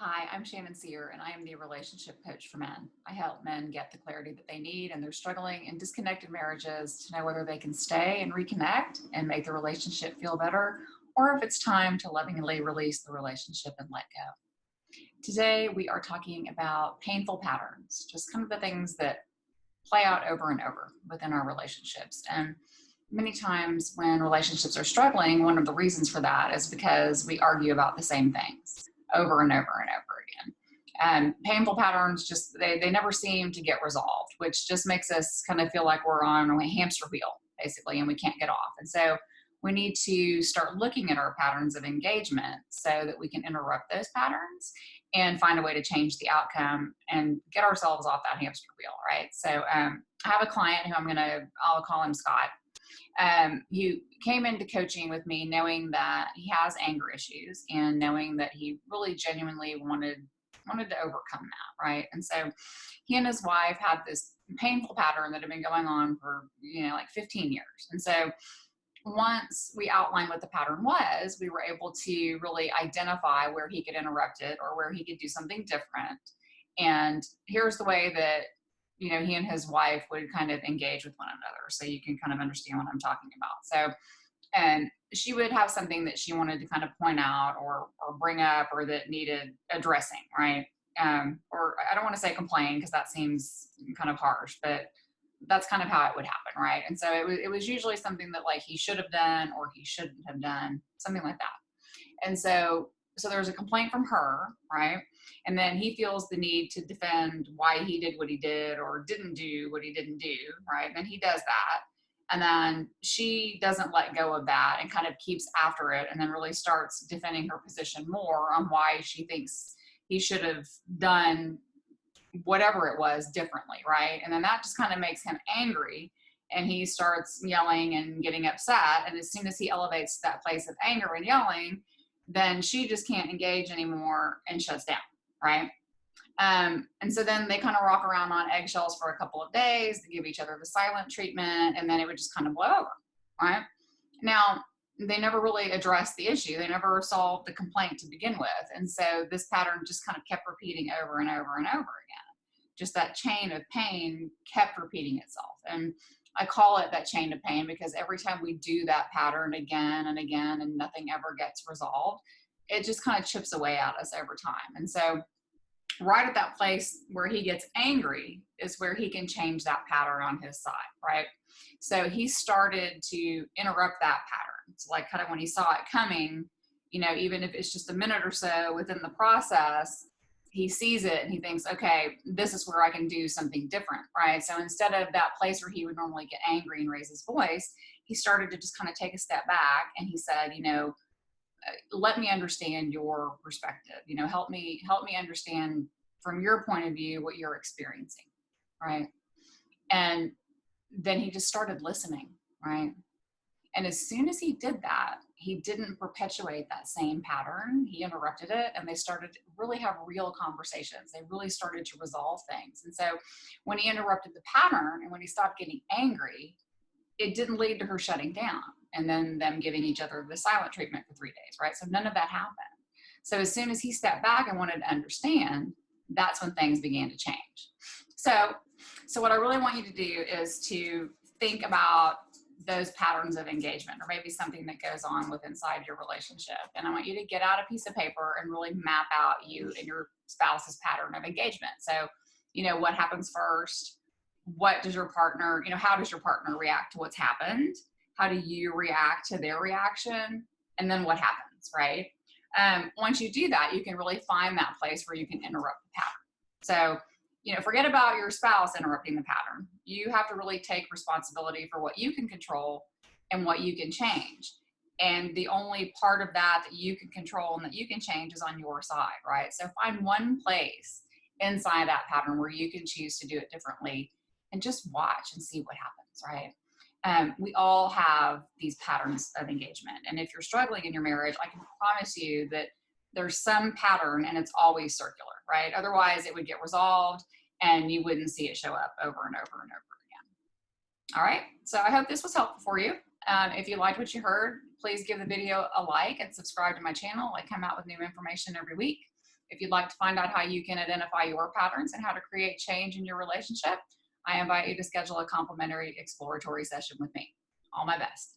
Hi, I'm Shannon Cyr, and I am the relationship coach for men. I help men get the clarity that they need and they're struggling in disconnected marriages to know whether they can stay and reconnect and make the relationship feel better, or if it's time to lovingly release the relationship and let go. Today, we are talking about painful patterns, just kind of the things that play out over and over within our relationships. And many times when relationships are struggling, one of the reasons for that is because we argue about the same things over and over and over again. And painful patterns just they never seem to get resolved, which just makes us kind of feel like we're on a hamster wheel, basically, and we can't get off. And so we need to start looking at our patterns of engagement so that we can interrupt those patterns and find a way to change the outcome and get ourselves off that hamster wheel, right? So I have a client who I'll call him Scott. He came into coaching with me knowing that he has anger issues and knowing that he really genuinely wanted to overcome that, right? And so he and his wife had this painful pattern that had been going on for like 15 years. And so once we outlined what the pattern was, we were able to really identify where he could interrupt it or where he could do something different. And here's the way that he and his wife would kind of engage with one another, so you can kind of understand what I'm talking about. So, and she would have something that she wanted to kind of point out or bring up or that needed addressing, right? Or I don't want to say complain because that seems kind of harsh, but that's kind of how it would happen, right? And so it was usually something that like he should have done or he shouldn't have done, something like that. And so there was a complaint from her, right? And then he feels the need to defend why he did what he did or didn't do what he didn't do, right? And then he does that. And then she doesn't let go of that and kind of keeps after it and then really starts defending her position more on why she thinks he should have done whatever it was differently, right? And then that just kind of makes him angry and he starts yelling and getting upset. And as soon as he elevates to that place of anger and yelling, then she just can't engage anymore and shuts down, right? And so then they kind of walk around on eggshells for a couple of days. They give each other the silent treatment, and then it would just kind of blow over, right? Now, they never really addressed the issue. They never solved the complaint to begin with. And so this pattern just kind of kept repeating over and over and over again. Just that chain of pain kept repeating itself. And I call it that chain of pain because every time we do that pattern again and again and nothing ever gets resolved, it just kind of chips away at us over time. And so right at that place where he gets angry is where he can change that pattern on his side, right? So he started to interrupt that pattern. So like kind of when he saw it coming, even if it's just a minute or so within the process, he sees it and he thinks, okay, this is where I can do something different, right? So instead of that place where he would normally get angry and raise his voice, he started to just kind of take a step back and he said, let me understand your perspective, help me understand from your point of view what you're experiencing, right? And then he just started listening, right? And as soon as he did that, he didn't perpetuate that same pattern. He interrupted it and they started to really have real conversations. They really started to resolve things. And so when he interrupted the pattern and when he stopped getting angry, it didn't lead to her shutting down and then them giving each other the silent treatment for 3 days, right? So none of that happened. So as soon as he stepped back and wanted to understand, that's when things began to change. So what I really want you to do is to think about those patterns of engagement or maybe something that goes on with inside your relationship. And I want you to get out a piece of paper and really map out you and your spouse's pattern of engagement. So, what happens first? What does your partner, how does your partner react to what's happened? How do you react to their reaction? And then what happens, right? Once you do that, you can really find that place where you can interrupt the pattern. So, forget about your spouse interrupting the pattern. You have to really take responsibility for what you can control and what you can change. And the only part of that you can control and that you can change is on your side, right? So find one place inside that pattern where you can choose to do it differently and just watch and see what happens, right? We all have these patterns of engagement. And if you're struggling in your marriage, I can promise you that there's some pattern and it's always circular, right? Otherwise it would get resolved and you wouldn't see it show up over and over and over again. All right, so I hope this was helpful for you. If you liked what you heard, please give the video a like and subscribe to my channel. I come out with new information every week. If you'd like to find out how you can identify your patterns and how to create change in your relationship, I invite you to schedule a complimentary exploratory session with me. All my best.